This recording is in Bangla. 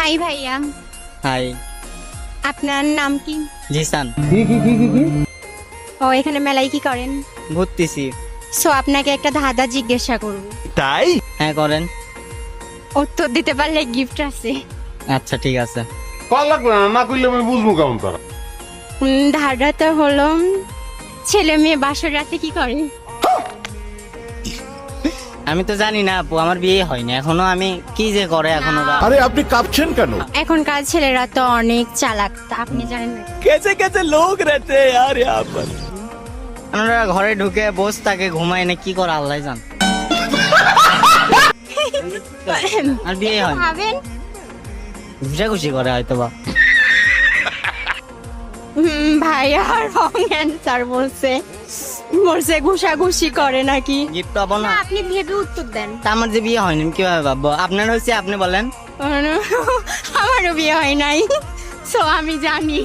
হাই ভাইয়া, হাই। আপনার নাম কি? জিসান। ও এখানে মেলায় কি করেন? ঘুরতেছি। সো আপনাকে একটা ধাঁধা জিজ্ঞাসা করব, তাই? হ্যাঁ করেন। উত্তর দিতে পারলে গিফট আছে। আচ্ছা ঠিক আছে। কল লাগবে না, না করলে আমি বুঝবো কেমন তারা। ধাঁধাটা হলো, ছেলে মেয়ে বাসর রাতে কি করে? আমি তো জানি না আপু, আমার বিয়ে হয়নি এখনো, আমি কি যে করে এখন ওরা। আরে আপনি কাঁপছেন কেন? এখনকার ছেলেরা তো অনেক চালাক, তা আপনি জানেন না? कैसे कैसे लोग रहते हैं यार यहाँ पर। ওরা ঘরে ঢুকে বস থাকে, ঘুমায় না, কি করে আল্লাহ জান। আর বিয়ে হয় ভাবেন। ঘুষাঘুষি করে হয়তো বা। ভাইয়া রং অ্যান্সার বলছে, ঘুষাঘুষি করে নাকি? গিফট পাবো না। না, আপনি ভেবে উত্তর দেন। তা আমার যে বিয়ে হয়নি আমি কিভাবে ভাববো? আপনার হয়েছে, আপনি বলেন। আমারও বিয়ে হয় নাই, সো আমি জানি।